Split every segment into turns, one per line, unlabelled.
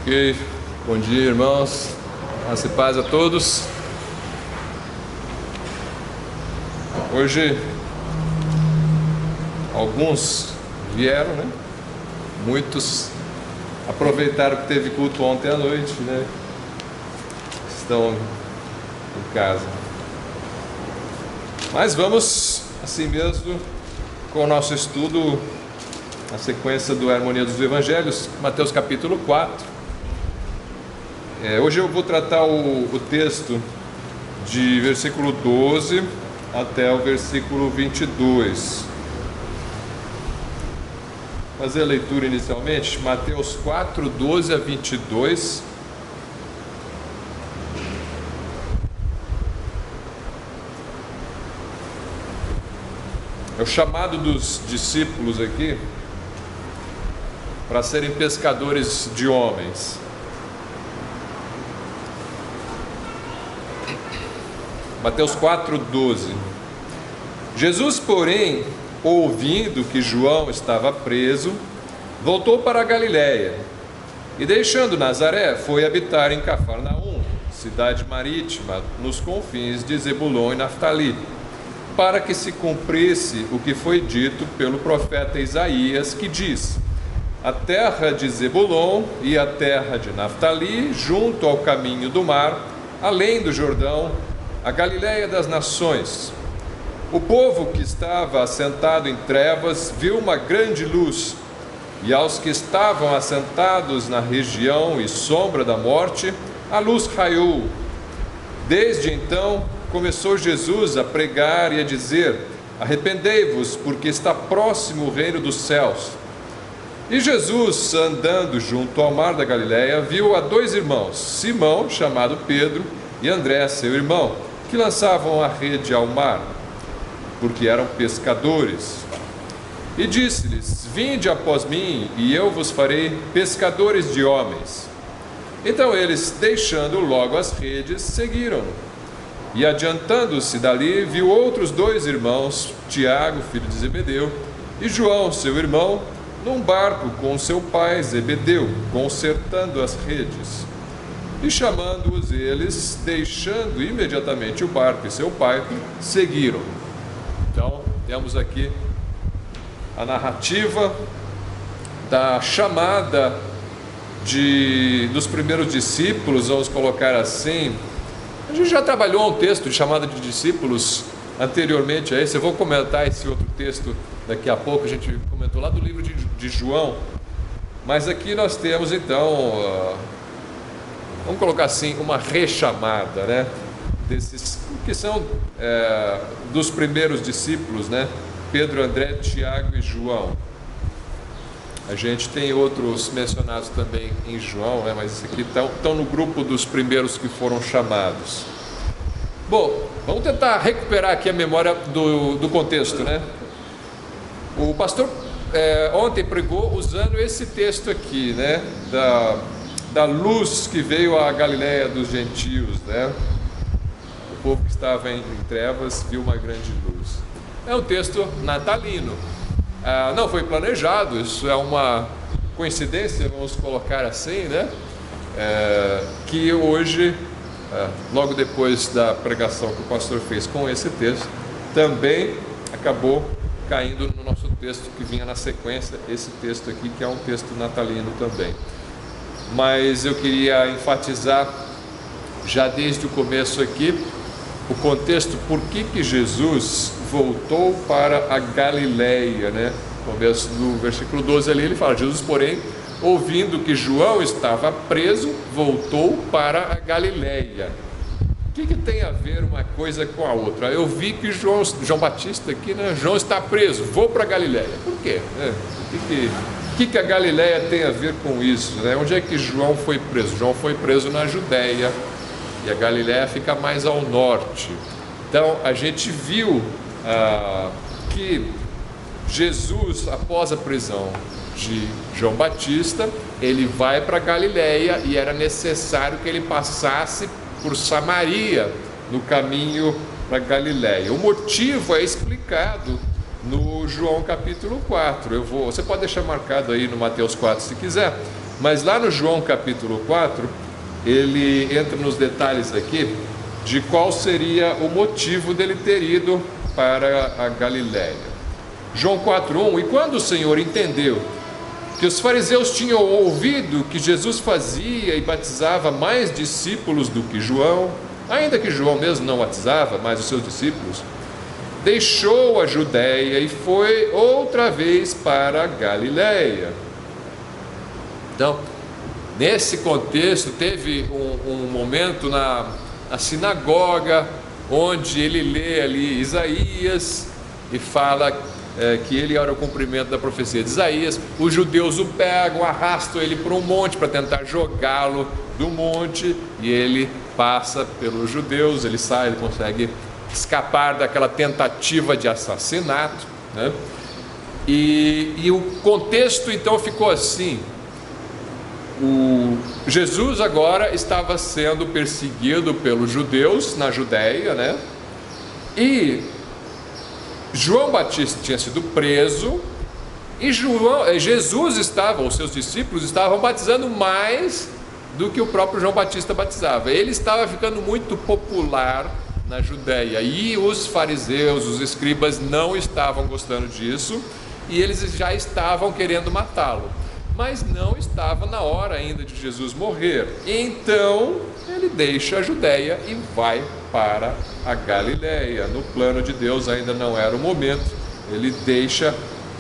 Ok, bom dia, irmãos. Graça e paz a todos. Hoje, alguns vieram, né? Muitos aproveitaram que teve culto ontem à noite, né? Estão em casa. Mas vamos, assim mesmo, com o nosso estudo, na sequência do Harmonia dos Evangelhos, Mateus capítulo 4. Hoje eu vou tratar o texto de versículo 12 até o versículo 22. Fazer a leitura inicialmente, Mateus 4, 12 a 22. É o chamado dos discípulos aqui para serem pescadores de homens. Mateus 4, 12. Jesus, porém, ouvindo que João estava preso, voltou para a Galiléia e, deixando Nazaré, foi habitar em Cafarnaum, cidade marítima, nos confins de Zebulon e Naftali, para que se cumprisse o que foi dito pelo profeta Isaías, que diz: a terra de Zebulon e a terra de Naftali, junto ao caminho do mar, além do Jordão, a Galiléia das nações. O povo que estava assentado em trevas viu uma grande luz, e aos que estavam assentados na região e sombra da morte, a luz raiou. Desde então começou Jesus a pregar e a dizer: arrependei-vos, porque está próximo o reino dos céus. E Jesus, andando junto ao mar da Galiléia, viu a dois irmãos, Simão, chamado Pedro, e André, seu irmão, que lançavam a rede ao mar, porque eram pescadores. E disse-lhes: vinde após mim, e eu vos farei pescadores de homens. Então eles, deixando logo as redes, seguiram-no. E adiantando-se dali, viu outros dois irmãos, Tiago, filho de Zebedeu, e João, seu irmão, num barco com seu pai Zebedeu, consertando as redes. E chamando-os eles, deixando imediatamente o barco e seu pai, seguiram. Então, temos aqui a narrativa da chamada dos primeiros discípulos, vamos colocar assim. A gente já trabalhou um texto de chamada de discípulos anteriormente a esse. Eu vou comentar esse outro texto daqui a pouco. A gente comentou lá do livro de João. Mas aqui nós temos então, vamos colocar assim, uma rechamada, né? Desses que são dos primeiros discípulos, né? Pedro, André, Tiago e João. A gente tem outros mencionados também em João, né? Mas esses aqui estão no grupo dos primeiros que foram chamados. Bom, vamos tentar recuperar aqui a memória do contexto, né? O pastor ontem pregou usando esse texto aqui, né? Da luz que veio à Galiléia dos gentios, né? O povo que estava em trevas viu uma grande luz. É um texto natalino. Não foi planejado, isso é uma coincidência, vamos colocar assim, né? Que hoje, logo depois da pregação que o pastor fez com esse texto, também acabou caindo no nosso texto que vinha na sequência, esse texto aqui, que é um texto natalino também. Mas eu queria enfatizar já desde o começo aqui o contexto, por que Jesus voltou para a Galiléia, né? No começo do versículo 12 ali ele fala: Jesus, porém, ouvindo que João estava preso, voltou para a Galiléia. O que tem a ver uma coisa com a outra? Eu vi que João Batista aqui, né? João está preso, vou para a Galiléia. Por quê? O que a Galiléia tem a ver com isso, né? Onde é que João foi preso? João foi preso na Judéia, e a Galiléia fica mais ao norte. Então a gente viu que Jesus, após a prisão de João Batista, ele vai para a Galiléia, e era necessário que ele passasse por Samaria no caminho para a Galiléia. O motivo é explicado no João capítulo 4. Você pode deixar marcado aí no Mateus 4 se quiser, Mas lá no João capítulo 4, ele entra nos detalhes aqui de qual seria o motivo dele ter ido para a Galiléia. João 4:1: e quando o Senhor entendeu que os fariseus tinham ouvido que Jesus fazia e batizava mais discípulos do que João, ainda que João mesmo não batizava, mas os seus discípulos, deixou a Judéia e foi outra vez para a Galiléia. Então, nesse contexto, teve um momento na sinagoga, onde ele lê ali Isaías e fala que ele era o cumprimento da profecia de Isaías. Os judeus o pegam, arrastam ele para um monte para tentar jogá-lo do monte, e ele passa pelos judeus, ele sai, ele consegue escapar daquela tentativa de assassinato, né? E o contexto então ficou assim: Jesus agora estava sendo perseguido pelos judeus na Judéia, né? E João Batista tinha sido preso, e Jesus estava, os seus discípulos estavam batizando mais do que o próprio João Batista batizava. Ele estava ficando muito popular na Judéia, e os fariseus, os escribas, não estavam gostando disso, e eles já estavam querendo matá-lo, mas não estava na hora ainda de Jesus morrer. Então ele deixa a Judéia e vai para a Galiléia. No plano de Deus ainda não era o momento. Ele deixa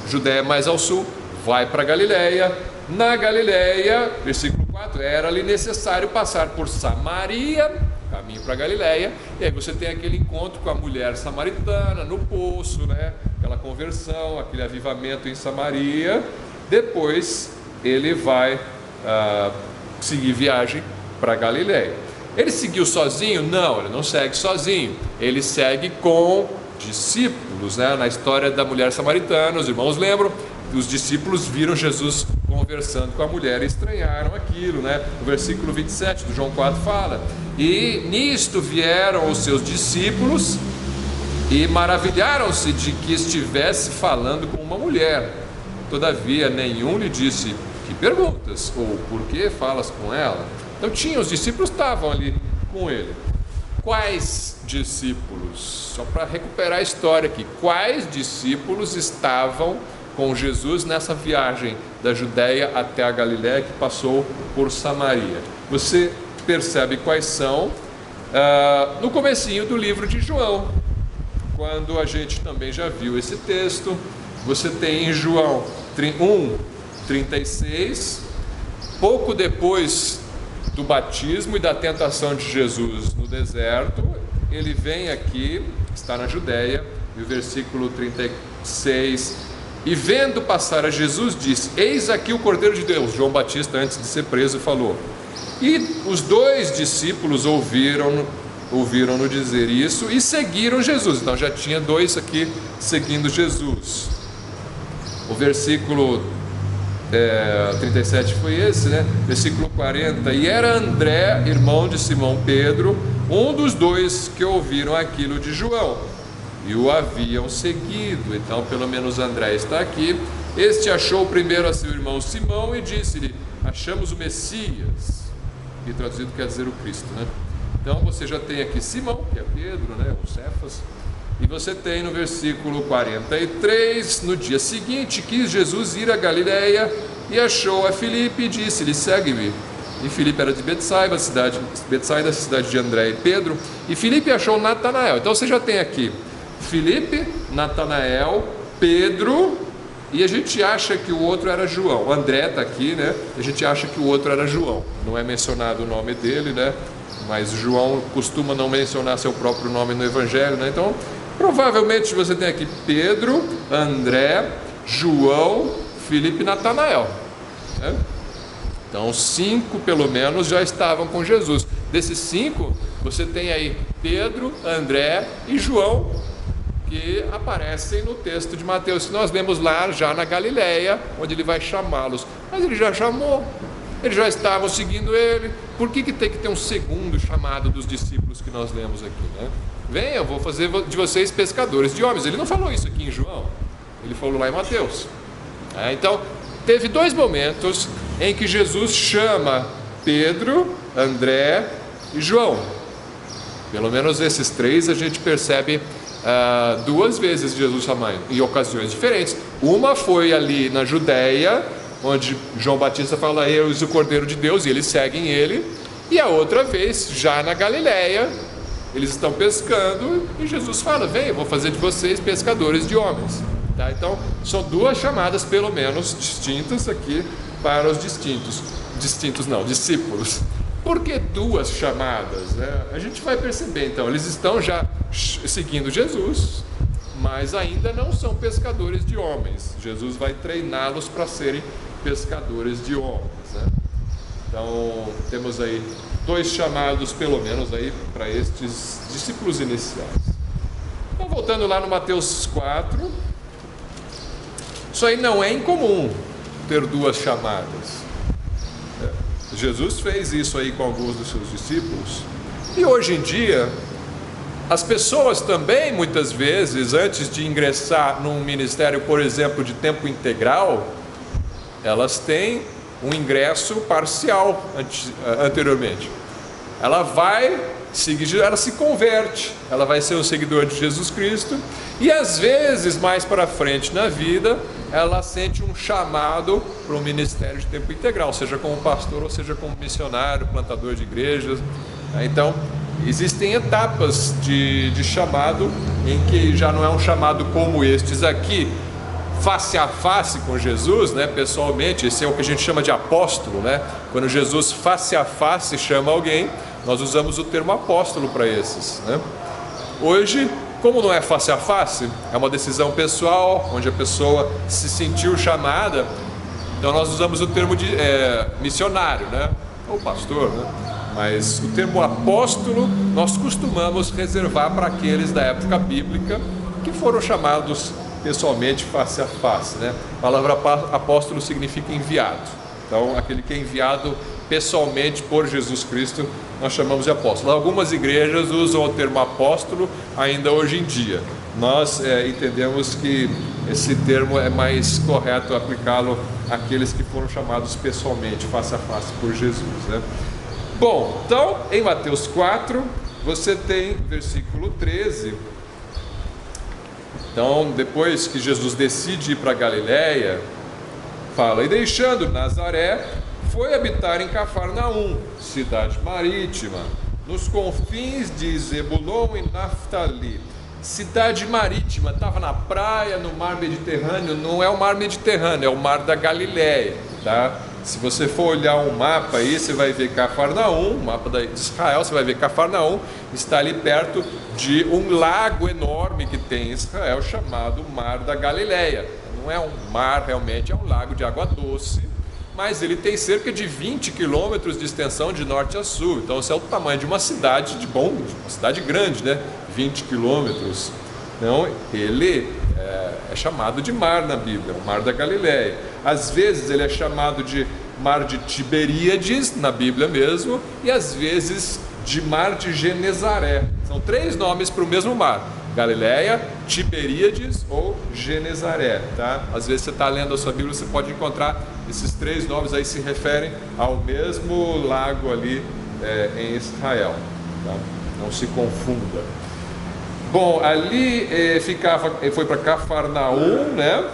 Judéia mais ao sul, vai para a Galiléia. Na Galiléia, versículo 4, era-lhe necessário passar por Samaria, caminho para a Galiléia. E aí você tem aquele encontro com a mulher samaritana no poço, né? Aquela conversão, aquele avivamento em Samaria. Depois ele vai seguir viagem para a Galiléia. Ele seguiu sozinho? Não, ele não segue sozinho. Ele segue com discípulos, né? Na história da mulher samaritana, os irmãos lembram, os discípulos viram Jesus conversando com a mulher e estranharam aquilo, né? O versículo 27 do João 4 fala: e nisto vieram os seus discípulos e maravilharam-se de que estivesse falando com uma mulher. Todavia nenhum lhe disse: que perguntas? Ou por que falas com ela? Então os discípulos estavam ali com ele. Quais discípulos? Só para recuperar a história aqui, quais discípulos estavam com Jesus nessa viagem da Judéia até a Galiléia, que passou por Samaria? Você percebe quais são no comecinho do livro de João, quando a gente também já viu esse texto. Você tem em João 1:36, pouco depois do batismo e da tentação de Jesus no deserto, ele vem aqui, está na Judéia, e o versículo 36: e vendo passar a Jesus, disse: eis aqui o Cordeiro de Deus. João Batista, antes de ser preso, falou. E os dois discípulos ouviram-no dizer isso e seguiram Jesus. Então já tinha dois aqui seguindo Jesus. O versículo 37 foi esse, né? Versículo 40: e era André, irmão de Simão Pedro, um dos dois que ouviram aquilo de João e o haviam seguido. Então pelo menos André está aqui. Este achou primeiro a seu irmão Simão e disse-lhe: achamos o Messias, que traduzido quer dizer o Cristo, né? Então você já tem aqui Simão, que é Pedro, né? O Cefas. E você tem no versículo 43: no dia seguinte quis Jesus ir a Galiléia e achou a Filipe e disse-lhe: segue-me. E Filipe era de Betsaida, cidade de André e Pedro. E Filipe achou Natanael. Então você já tem aqui Filipe, Natanael, Pedro, e a gente acha que o outro era João. O André está aqui, né? A gente acha que o outro era João. Não é mencionado o nome dele, né? Mas João costuma não mencionar seu próprio nome no Evangelho, né? Então provavelmente você tem aqui Pedro, André, João, Filipe e Natanael, né? Então 5 pelo menos já estavam com Jesus. Desses 5 você tem aí Pedro, André e João, que aparecem no texto de Mateus, que nós lemos lá já na Galiléia, onde ele vai chamá-los. Mas ele já chamou, eles já estavam seguindo ele. Por que tem que ter um segundo chamado dos discípulos que nós lemos aqui, né? Venha, eu vou fazer de vocês pescadores de homens. Ele não falou isso aqui em João, ele falou lá em Mateus. Então teve dois momentos em que Jesus chama Pedro, André e João. Pelo menos esses três a gente percebe duas vezes Jesus chamando, em ocasiões diferentes. Uma foi ali na Judéia, onde João Batista fala: eis o Cordeiro de Deus, e eles seguem ele. E a outra vez, já na Galiléia, eles estão pescando e Jesus fala: vem, eu vou fazer de vocês pescadores de homens. Tá? Então, são duas chamadas pelo menos distintas aqui para os discípulos. Por que duas chamadas? Né? A gente vai perceber então, eles estão já seguindo Jesus, mas ainda não são pescadores de homens. Jesus vai treiná-los para serem pescadores de homens. Né? Então, temos aí dois chamados pelo menos aí para estes discípulos iniciais. Então, voltando lá no Mateus 4, isso aí não é incomum ter duas chamadas. Jesus fez isso aí com alguns dos seus discípulos. E hoje em dia, as pessoas também, muitas vezes, antes de ingressar num ministério, por exemplo, de tempo integral, elas têm um ingresso parcial anteriormente. Ela vai seguir, ela se converte, ela vai ser um seguidor de Jesus Cristo, e às vezes, mais para frente na vida, ela sente um chamado para um ministério de tempo integral, seja como pastor ou seja como missionário, plantador de igrejas. Então, existem etapas de chamado em que já não é um chamado como estes aqui, face a face com Jesus, né? Pessoalmente, esse é o que a gente chama de apóstolo, né? Quando Jesus face a face chama alguém, nós usamos o termo apóstolo para esses, né? Hoje, como não é face a face, é uma decisão pessoal, onde a pessoa se sentiu chamada, então nós usamos o termo de missionário, né? Ou pastor, né? Mas o termo apóstolo nós costumamos reservar para aqueles da época bíblica que foram chamados pessoalmente, face a face, né? A palavra apóstolo significa enviado. Então, aquele que é enviado pessoalmente por Jesus Cristo, nós chamamos de apóstolo. Algumas igrejas usam o termo apóstolo ainda hoje em dia. Nós entendemos que esse termo é mais correto aplicá-lo àqueles que foram chamados pessoalmente, face a face por Jesus, né? Bom, então, em Mateus 4, você tem versículo 13. Então, depois que Jesus decide ir para a Galiléia, fala: e deixando Nazaré, foi habitar em Cafarnaum, cidade marítima, nos confins de Zebulon e Naftali. Cidade marítima, estava na praia, no mar Mediterrâneo. Não é o mar Mediterrâneo, é o mar da Galiléia, tá? Se você for olhar um mapa aí, você vai ver Cafarnaum, mapa de Israel, você vai ver Cafarnaum, está ali perto de um lago enorme que tem em Israel, chamado Mar da Galiléia. Não é um mar realmente, é um lago de água doce, mas ele tem cerca de 20 quilômetros de extensão de norte a sul. Então, esse é o tamanho de uma cidade uma cidade grande, né? 20 quilômetros. Então, ele é chamado de mar na Bíblia, o Mar da Galiléia. Às vezes ele é chamado de Mar de Tiberíades, na Bíblia mesmo, e às vezes de Mar de Genezaré. São três nomes para o mesmo mar: Galiléia, Tiberíades ou Genezaré, tá? Às vezes você está lendo a sua Bíblia, você pode encontrar esses três nomes aí, se referem ao mesmo lago ali em Israel, tá? Não se confunda. Bom, ali foi para Cafarnaum, né?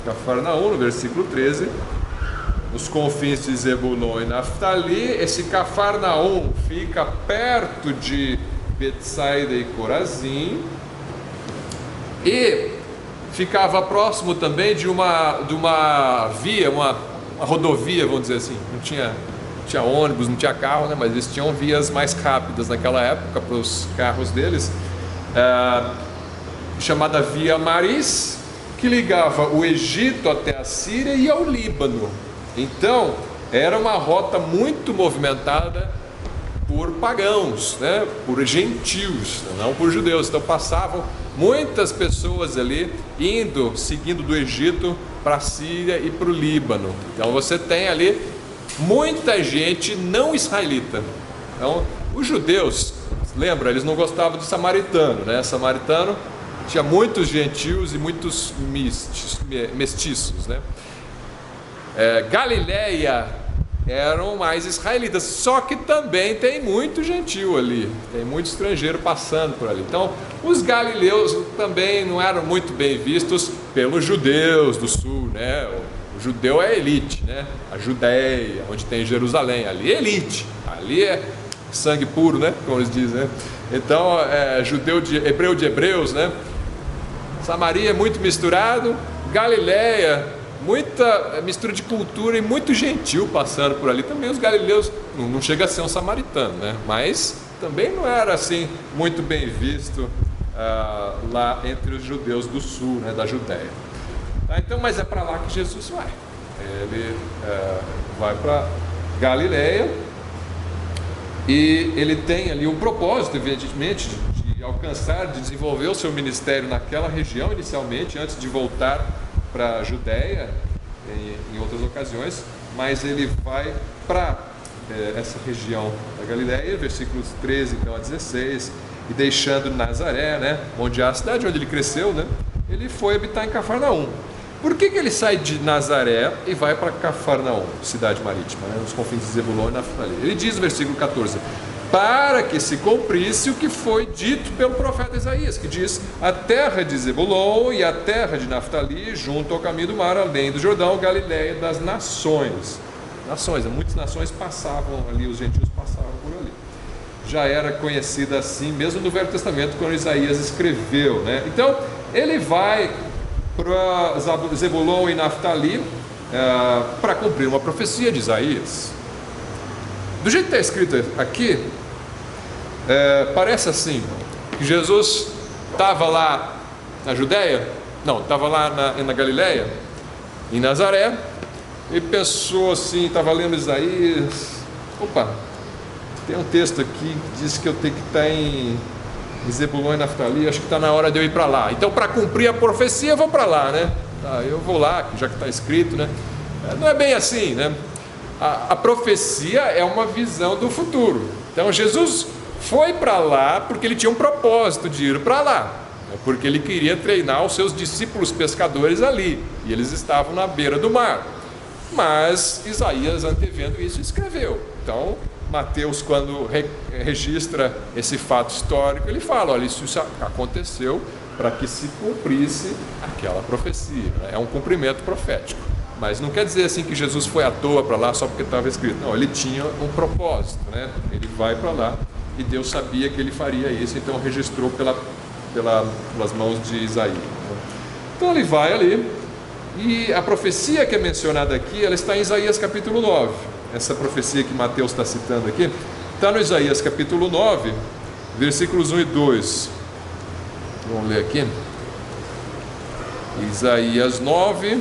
Cafarnaum, no versículo 13, nos confins de Zebulon e Naftali. Esse Cafarnaum fica perto de Betsaida e Corazim, e ficava próximo também de uma via, uma rodovia, vamos dizer assim. Não tinha ônibus, não tinha carro, né? Mas eles tinham vias mais rápidas naquela época para os carros deles, chamada Via Maris, que ligava o Egito até a Síria e ao Líbano. Então, era uma rota muito movimentada por pagãos, né? Por gentios, não por judeus. Então passavam muitas pessoas ali seguindo do Egito para a Síria e para o Líbano. Então você tem ali muita gente não israelita. Então os judeus, lembra, eles não gostavam de samaritano, né? Samaritano tinha muitos gentios e muitos mestiços, né? Galiléia eram mais israelitas, só que também tem muito gentil ali, tem muito estrangeiro passando por ali. Então, os galileus também não eram muito bem vistos pelos judeus do sul, né? O judeu é elite, né? A Judéia, onde tem Jerusalém, ali é elite, ali é sangue puro, né? Como eles dizem, né? Então, hebreu de hebreus, né? Samaria é muito misturado, Galileia, muita mistura de cultura e muito gentil passando por ali. Também os galileus, não chega a ser um samaritano, né? Mas também não era assim muito bem visto lá entre os judeus do sul, né? Da Judéia. Então, mas é para lá que Jesus vai. Ele vai para Galileia e ele tem ali um propósito, evidentemente, de alcançar, de desenvolver o seu ministério naquela região inicialmente, antes de voltar para a Judéia em outras ocasiões, mas ele vai para essa região da Galileia, versículos 13 então a 16, e deixando Nazaré, né, onde é a cidade onde ele cresceu, né, ele foi habitar em Cafarnaum. Por que ele sai de Nazaré e vai para Cafarnaum, cidade marítima, né, nos confins de Zebulon e Naftali? Ele diz no versículo 14: para que se cumprisse o que foi dito pelo profeta Isaías, que diz: a terra de Zebulon e a terra de Naftali, junto ao caminho do mar, além do Jordão, Galileia das nações. Muitas nações passavam ali, os gentios passavam por ali. Já era conhecida assim, mesmo no Velho Testamento, quando Isaías escreveu, né? Então, ele vai para Zebulon e Naftali para cumprir uma profecia de Isaías. Do jeito que está escrito aqui, parece assim, que Jesus estava lá na Judéia, não, estava lá na Galileia, em Nazaré, e pensou assim, estava lendo Isaías, opa, tem um texto aqui que diz que eu tenho que estar em Zebulon e Naftali, acho que está na hora de eu ir para lá. Então, para cumprir a profecia, eu vou para lá, né? Eu vou lá, já que está escrito, né? Não é bem assim, né? A profecia é uma visão do futuro. Então Jesus foi para lá porque ele tinha um propósito de ir para lá, porque ele queria treinar os seus discípulos pescadores ali, e eles estavam na beira do mar. Mas Isaías, antevendo isso, escreveu. Então Mateus, quando registra esse fato histórico, ele fala: olha, isso aconteceu para que se cumprisse aquela profecia, né? É um cumprimento profético. Mas não quer dizer assim que Jesus foi à toa para lá só porque estava escrito. Não, ele tinha um propósito, né? Ele vai para lá e Deus sabia que ele faria isso, então registrou pelas mãos de Isaías, né? Então ele vai ali, e a profecia que é mencionada aqui, ela está em Isaías capítulo 9. Essa profecia que Mateus está citando aqui está no Isaías capítulo 9, versículos 1 e 2. Vamos ler aqui. Isaías 9,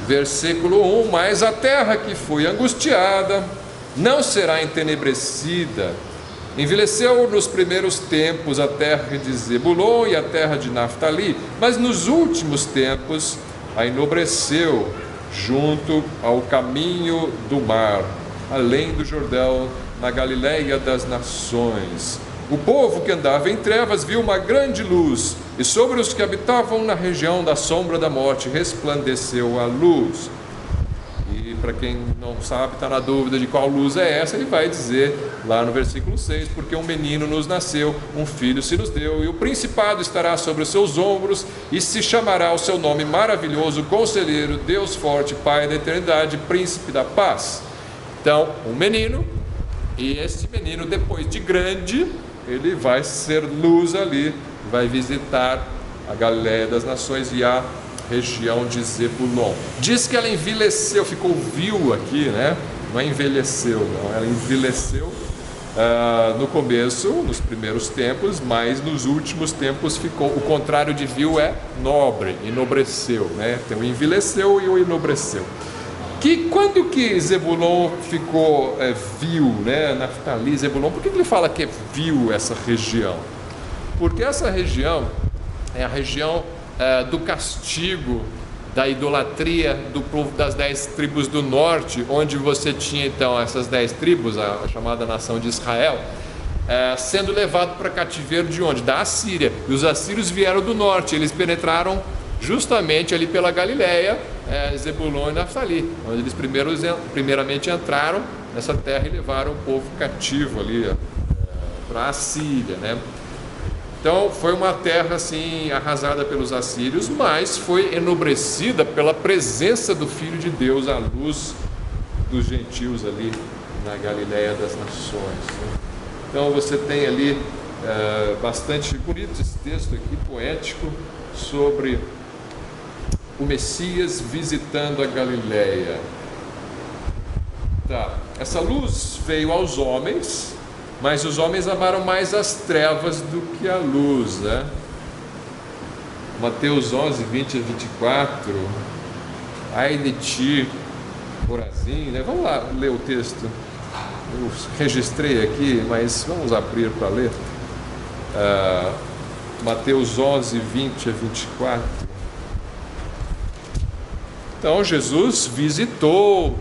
versículo 1: mas a terra que foi angustiada não será entenebrecida. Envelheceu nos primeiros tempos a terra de Zebulon e a terra de Naftali, mas nos últimos tempos a enobreceu junto ao caminho do mar, além do Jordão, na Galileia das nações. O povo que andava em trevas viu uma grande luz, e sobre os que habitavam na região da sombra da morte resplandeceu a luz. E para quem não sabe, está na dúvida de qual luz é essa, ele vai dizer lá no versículo 6: porque um menino nos nasceu, um filho se nos deu, e o principado estará sobre os seus ombros, e se chamará o seu nome maravilhoso, Conselheiro, Deus forte, Pai da eternidade, Príncipe da paz. Então, um menino, e esse menino, depois de grande, ele vai ser luz ali, vai visitar a Galileia das nações e a região de Zebulon. Diz que ela envelheceu, ficou viu aqui, né? Não é envelheceu, não, ela envelheceu no começo, nos primeiros tempos, mas nos últimos tempos ficou, o contrário de viu é nobre, enobreceu, né? Então o envelheceu e o enobreceu. Quando que Zebulon ficou viu, né? Naftali, Zebulon, por que ele fala que é viu essa região? Porque essa região é a região do castigo, da idolatria do povo das 10 tribos do norte, onde você tinha então essas 10 tribos, a chamada nação de Israel, sendo levado para cativeiro de onde? Da Assíria. E os assírios vieram do norte, eles penetraram justamente ali pela Galileia, Zebulon e Naftali, onde eles primeiramente entraram nessa terra e levaram o povo cativo ali para a Síria, né? Então foi uma terra assim arrasada pelos assírios, mas foi enobrecida pela presença do Filho de Deus, à luz dos gentios ali na Galileia das Nações, né? Então você tem ali bastante bonito esse texto aqui, poético, sobre o Messias visitando a Galileia. Tá. Essa luz veio aos homens, mas os homens amaram mais as trevas do que a luz, né? Mateus 11, 20 a 24. Ai de ti, Corazim, né? Vamos lá ler o texto. Eu registrei aqui, mas vamos abrir para ler. Mateus 11, 20 a 24. Então Jesus visitou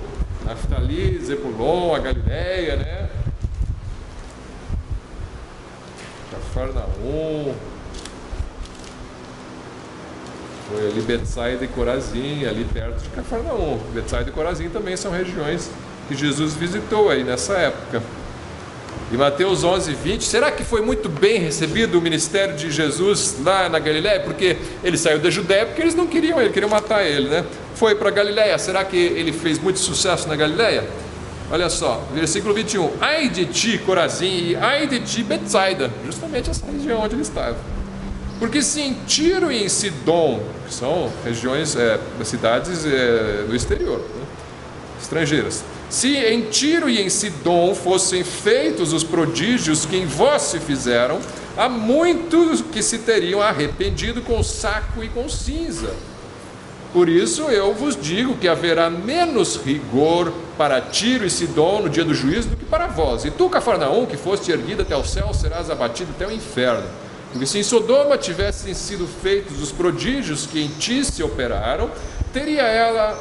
Naftali, Zebulon, a Galileia, né? Cafarnaum, foi ali Betsaida e Corazim, ali perto de Cafarnaum. Betsaida e Corazim também são regiões que Jesus visitou aí nessa época. E Mateus 11, 20, será que foi muito bem recebido o ministério de Jesus lá na Galileia? Porque ele saiu da Judéia porque eles não queriam ele, queriam matar ele, né? Foi para a Galileia, será que ele fez muito sucesso na Galileia? Olha só, versículo 21, ai de ti, Corazim, e ai de ti, Betsaida, justamente essa região onde ele estava. Porque se em Tiro e em Sidom, que são regiões, cidades do exterior, né? Estrangeiras, se em Tiro e em Sidom fossem feitos os prodígios que em vós se fizeram, há muitos que se teriam arrependido com saco e com cinza. Por isso eu vos digo que haverá menos rigor para Tiro e Sidom no dia do juízo do que para vós. E tu, Cafarnaum, que foste erguida até o céu, serás abatido até o inferno. Porque se em Sodoma tivessem sido feitos os prodígios que em ti se operaram, teria ela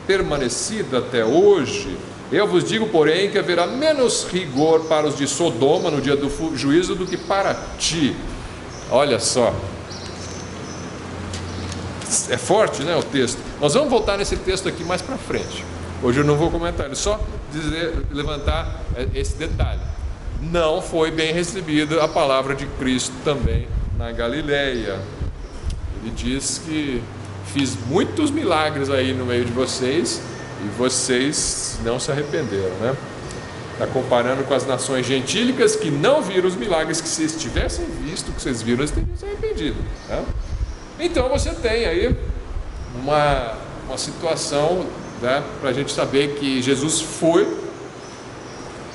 permanecido até hoje. Eu vos digo, porém, que haverá menos rigor para os de Sodoma no dia do juízo do que para ti. Olha só, é forte, né, o texto. Nós vamos voltar nesse texto aqui mais para frente. Hoje eu não vou comentar, é só levantar esse detalhe. Não foi bem recebida a palavra de Cristo também na Galileia. Ele diz que fiz muitos milagres aí no meio de vocês e vocês não se arrependeram, né? Está comparando com as nações gentílicas que não viram os milagres, que se tivessem visto o que vocês viram, eles teriam se arrependido, né? Então você tem aí uma situação, né, para a gente saber que Jesus foi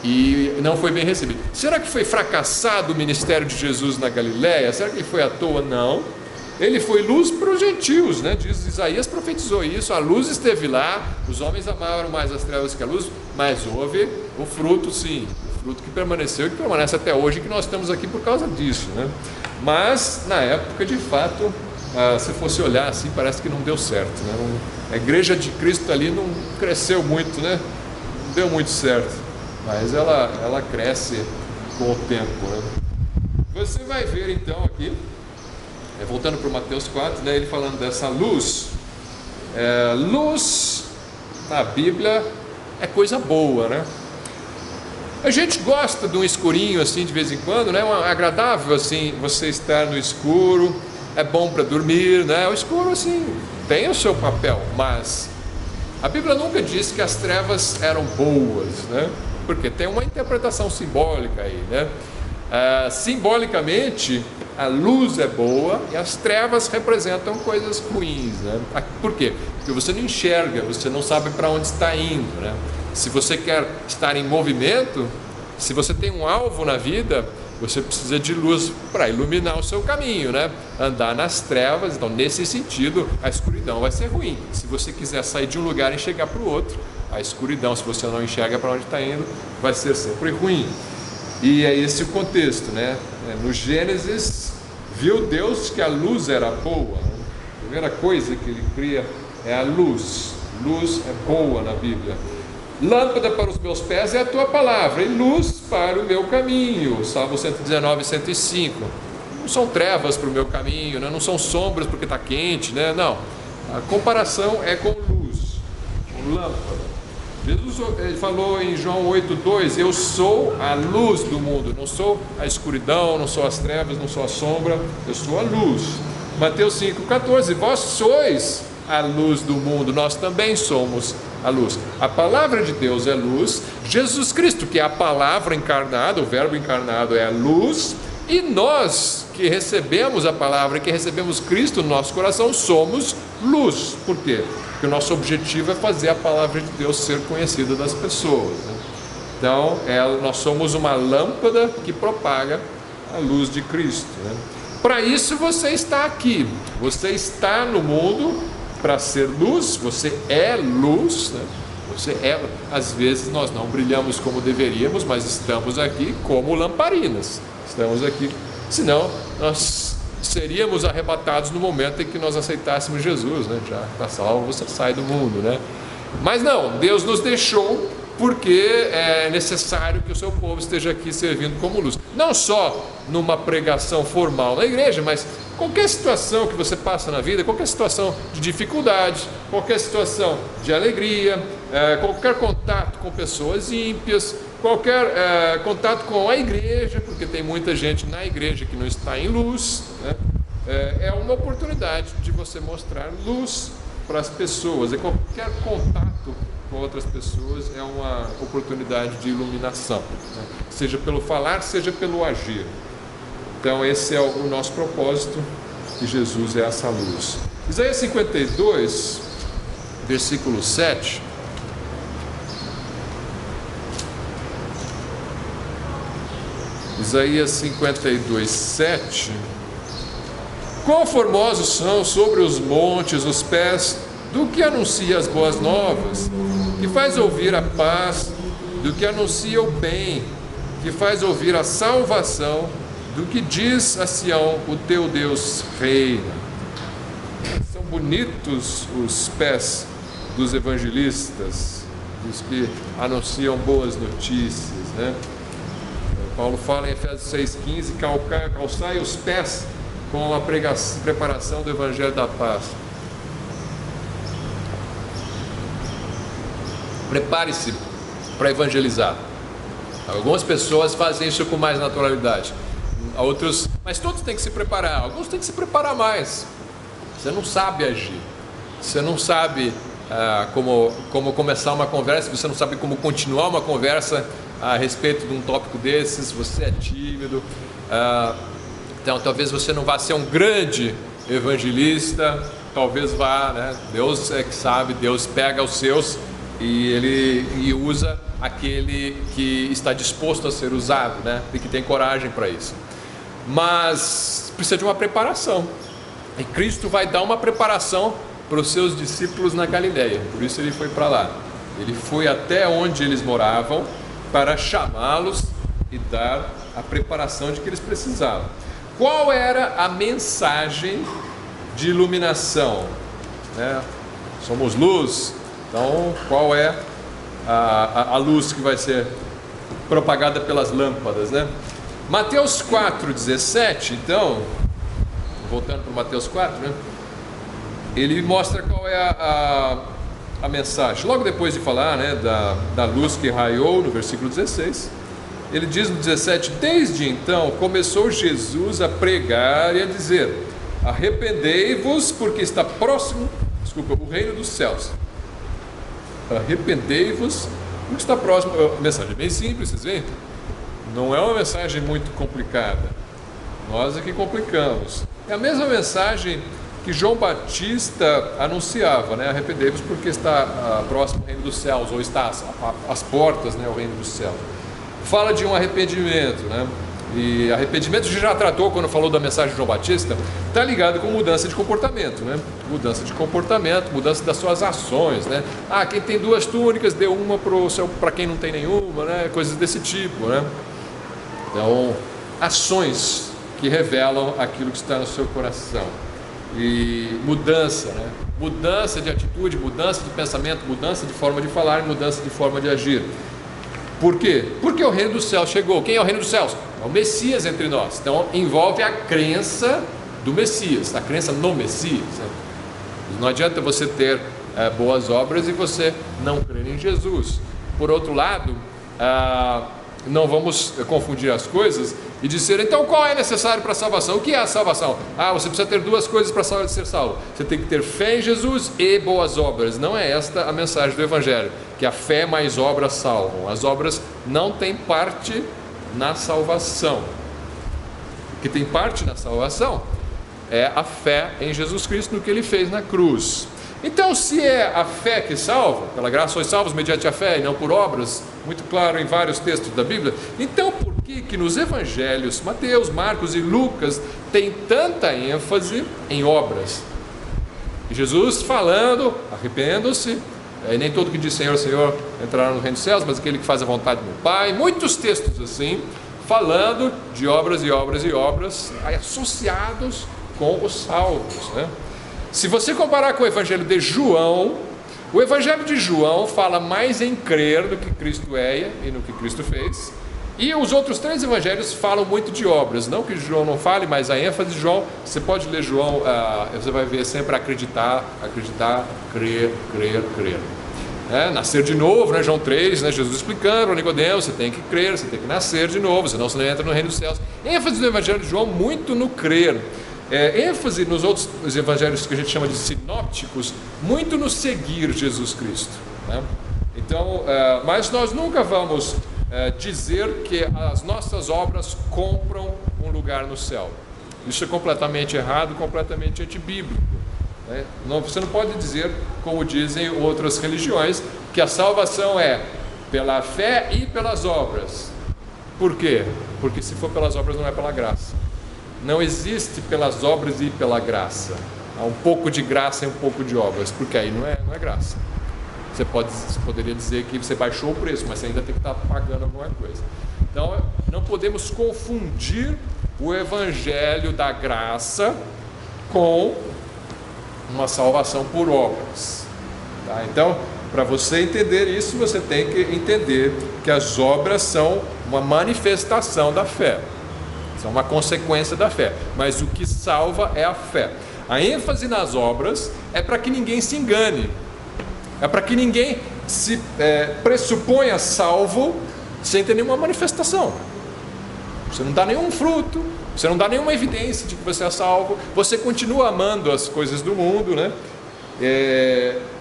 e não foi bem recebido. Será que foi fracassado o ministério de Jesus na Galileia? Será que ele foi à toa? Não. Ele foi luz para os gentios, né? Diz, Isaías profetizou isso, a luz esteve lá, os homens amaram mais as trevas que a luz, mas houve o fruto, sim, o fruto que permaneceu e que permanece até hoje, que nós estamos aqui por causa disso, né? Mas na época, de fato, se fosse olhar assim, parece que não deu certo, né? A igreja de Cristo ali não cresceu muito, né? Não deu muito certo, mas ela cresce com o tempo, né? Você vai ver então aqui, voltando para o Mateus 4, né, ele falando dessa luz. Luz na Bíblia é coisa boa, né? A gente gosta de um escurinho assim de vez em quando, né? É agradável assim você estar no escuro, é bom para dormir, né? O escuro assim tem o seu papel, mas a Bíblia nunca disse que as trevas eram boas, né? Porque tem uma interpretação simbólica aí, né? Simbolicamente a luz é boa e as trevas representam coisas ruins, né? Por quê? Porque você não enxerga, você não sabe para onde está indo, né? Se você quer estar em movimento, se você tem um alvo na vida, você precisa de luz para iluminar o seu caminho, né? Andar nas trevas, então nesse sentido a escuridão vai ser ruim. Se você quiser sair de um lugar e chegar para o outro, a escuridão, se você não enxerga para onde está indo, vai ser sempre ruim. E é esse o contexto, né? No Gênesis, viu Deus que a luz era boa, né? A primeira coisa que ele cria é a luz. Luz é boa na Bíblia. Lâmpada para os meus pés é a tua palavra, e luz para o meu caminho. Salmo 119, 105. são trevas para o meu caminho, né? Não são sombras porque está quente, né? Não, a comparação é com luz, com lâmpada. Jesus ele falou em João 8,2: eu sou a luz do mundo, não sou a escuridão, não sou as trevas, não sou a sombra, eu sou a luz. Mateus 5,14: vós sois a luz do mundo, nós também somos a luz. A palavra de Deus é luz, Jesus Cristo, que é a palavra encarnada, o verbo encarnado é a luz, e nós que recebemos a palavra, que recebemos Cristo no nosso coração, somos luz. Por quê? Porque o nosso objetivo é fazer a palavra de Deus ser conhecida das pessoas, né? Então, nós somos uma lâmpada que propaga a luz de Cristo, né? Para isso você está aqui, você está no mundo para ser luz, você é luz, né? Às vezes nós não brilhamos como deveríamos, mas estamos aqui como lamparinas, estamos aqui, senão nós seríamos arrebatados no momento em que nós aceitássemos Jesus, né? Já está salvo, você sai do mundo, né? Mas não, Deus nos deixou porque é necessário que o seu povo esteja aqui servindo como luz, não só numa pregação formal na igreja, mas qualquer situação que você passa na vida, qualquer situação de dificuldade, qualquer situação de alegria, qualquer contato com pessoas ímpias, qualquer contato com a igreja, porque tem muita gente na igreja que não está em luz, né? É uma oportunidade de você mostrar luz para as pessoas, e qualquer contato com outras pessoas é uma oportunidade de iluminação, né? Seja pelo falar, seja pelo agir. Então esse é o nosso propósito, e Jesus é essa luz. Isaías 52, versículo 7. Isaías 52, 7. Quão formosos são sobre os montes os pés do que anuncia as boas novas, que faz ouvir a paz, do que anuncia o bem, que faz ouvir a salvação, do que diz a Sião: o teu Deus reina. São bonitos os pés dos evangelistas, dos que anunciam boas notícias, né? Paulo fala em Efésios 6,15: calçai os pés com a preparação do evangelho da paz. Prepare-se para evangelizar. Algumas pessoas fazem isso com mais naturalidade, outros, mas todos têm que se preparar. Alguns têm que se preparar mais. Você não sabe agir, você não sabe como começar uma conversa, você não sabe como continuar uma conversa a respeito de um tópico desses, você é tímido, então talvez você não vá ser um grande evangelista, talvez vá, né? Deus é que sabe, Deus pega os seus e usa aquele que está disposto a ser usado, né? E que tem coragem para isso. Mas precisa de uma preparação, e Cristo vai dar uma preparação para os seus discípulos na Galileia. Por isso ele foi para lá, ele foi até onde eles moravam para chamá-los e dar a preparação de que eles precisavam. Qual era a mensagem de iluminação, né? Somos luz. Então, qual é a luz que vai ser propagada pelas lâmpadas, né? Mateus 4,17, então, voltando para Mateus 4, né? Ele mostra qual é a mensagem. Logo depois de falar, né, da luz que raiou, no versículo 16, ele diz no 17: desde então começou Jesus a pregar e a dizer: arrependei-vos, porque está próximo, o reino dos céus. Arrependei-vos, porque está próximo. A mensagem é bem simples, vocês veem? Não é uma mensagem muito complicada. Nós é que complicamos. É a mesma mensagem que João Batista anunciava, né? Arrependei-vos, porque está próximo o reino dos céus, ou está às portas, né, o reino dos céus. Fala de um arrependimento, né? E arrependimento, a gente já tratou quando falou da mensagem de João Batista, está ligado com mudança de comportamento, né? Mudança de comportamento, mudança das suas ações, né? Quem tem 2 túnicas, dê uma para quem não tem nenhuma, né? Coisas desse tipo, né? Então, ações que revelam aquilo que está no seu coração. E mudança, né? Mudança de atitude, mudança de pensamento, mudança de forma de falar, mudança de forma de agir. Por quê? Porque o reino dos céus chegou. Quem é o reino dos céus? é o Messias entre nós. Então envolve a crença do Messias, a crença no Messias, né? Não adianta você ter boas obras e você não crer em Jesus. Por outro lado, não vamos confundir as coisas e dizer, então qual é necessário para a salvação? O que é a salvação? Você precisa ter duas coisas para ser salvo. Você tem que ter fé em Jesus e boas obras. Não é esta a mensagem do Evangelho, que a fé mais obras salvam. As obras não têm parte na salvação. O que tem parte na salvação é a fé em Jesus Cristo, no que Ele fez na cruz. Então, se é a fé que salva, pela graça sois salvos mediante a fé e não por obras, muito claro em vários textos da Bíblia, então por que nos evangelhos, Mateus, Marcos e Lucas, tem tanta ênfase em obras? E Jesus falando, arrependam-se, e nem todo que diz Senhor, Senhor entrará no reino dos céus, mas aquele que faz a vontade do meu Pai, muitos textos assim, falando de obras e obras e obras, associados com os salvos, né? Se você comparar com o Evangelho de João, o Evangelho de João fala mais em crer no que Cristo é e no que Cristo fez, e os outros três Evangelhos falam muito de obras. Não que João não fale, mas a ênfase de João, você pode ler João, você vai ver sempre acreditar, crer. Nascer de novo, né? João 3, né? Jesus explicando para Nicodemo, você tem que crer, você tem que nascer de novo, senão você não entra no reino dos céus. ênfase do Evangelho de João muito no crer. ênfase nos outros evangelhos que a gente chama de sinópticos, muito no seguir Jesus Cristo, né? Então, mas nós nunca vamos dizer que as nossas obras compram um lugar no céu. Isso é completamente errado, completamente antibíblico, né? Você não pode dizer, como dizem outras religiões, que a salvação é pela fé e pelas obras. Por quê? Porque se for pelas obras não é pela graça. Não existe pelas obras e pela graça. Há um pouco de graça e um pouco de obras, porque aí não é graça. Você poderia dizer que você baixou o preço, mas você ainda tem que estar pagando alguma coisa. Então, não podemos confundir o Evangelho da graça com uma salvação por obras, tá? Então, para você entender isso, você tem que entender que as obras são uma manifestação da fé. São uma consequência da fé, mas o que salva é a fé. A ênfase nas obras é para que ninguém se engane, é para que ninguém se pressuponha salvo sem ter nenhuma manifestação. Você não dá nenhum fruto, você não dá nenhuma evidência de que você é salvo, você continua amando as coisas do mundo, né?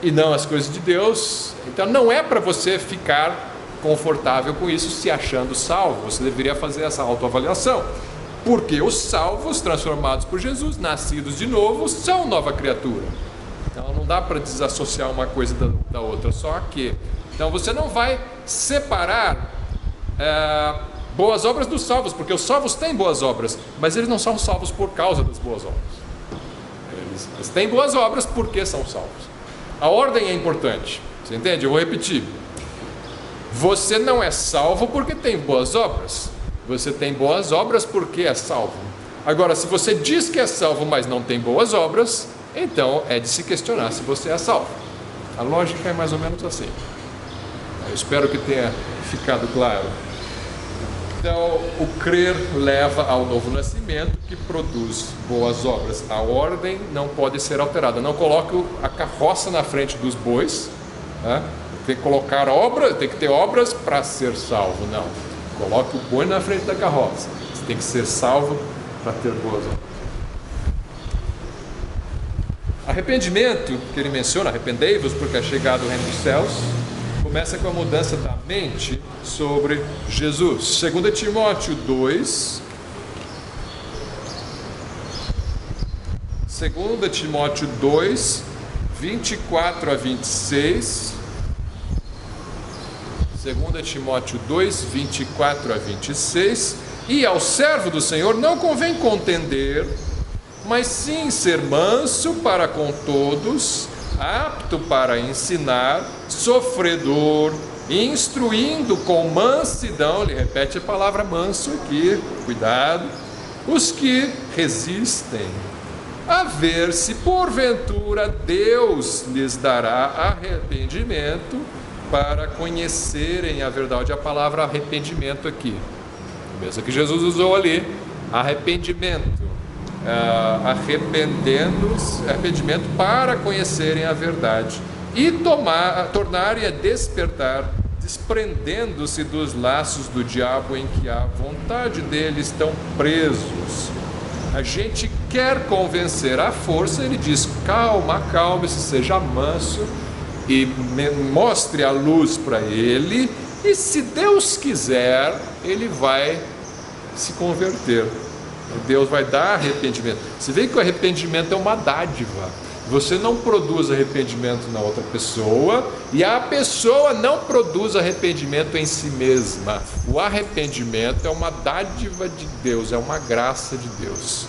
E não as coisas de Deus. Então não é para você ficar confortável com isso, se achando salvo. Você deveria fazer essa autoavaliação, porque os salvos, transformados por Jesus, nascidos de novo, são nova criatura. Então não dá para desassociar uma coisa da outra, só que então você não vai separar boas obras dos salvos, porque os salvos têm boas obras, mas eles não são salvos por causa das boas obras. Eles têm boas obras porque são salvos. A ordem é importante, você entende? Eu vou repetir. Você não é salvo porque tem boas obras. Você tem boas obras porque é salvo. Agora, se você diz que é salvo, mas não tem boas obras, então é de se questionar se você é salvo. A lógica é mais ou menos assim. Eu espero que tenha ficado claro. Então, o crer leva ao novo nascimento, que produz boas obras. A ordem não pode ser alterada. Não coloque a carroça na frente dos bois, né? Tem que colocar obras, tem que ter obras para ser salvo. Não, coloque o boi na frente da carroça. Você tem que ser salvo para ter boas obras. Arrependimento, que ele menciona, arrependei-vos porque é chegado o reino dos céus, começa com a mudança da mente sobre Jesus. 2 Timóteo 2, 2 Timóteo 2, 24 a 26. 2 Timóteo 2, 24 a 26. E ao servo do Senhor não convém contender, mas sim ser manso para com todos, apto para ensinar, sofredor, instruindo com mansidão. Ele repete a palavra manso aqui, cuidado, os que resistem, a ver se porventura Deus lhes dará arrependimento para conhecerem a verdade. A palavra arrependimento aqui, mesmo que Jesus usou ali, arrependimento. Arrependimento para conhecerem a verdade e tornarem a despertar, desprendendo-se dos laços do diabo em que a vontade dele estão presos. A gente quer convencer à força, ele diz: calma, acalme-se, seja manso e mostre a luz para ele, e se Deus quiser, ele vai se converter. Deus vai dar arrependimento. Você vê que o arrependimento é uma dádiva. Você não produz arrependimento na outra pessoa, e a pessoa não produz arrependimento em si mesma. O arrependimento é uma dádiva de Deus, é uma graça de Deus.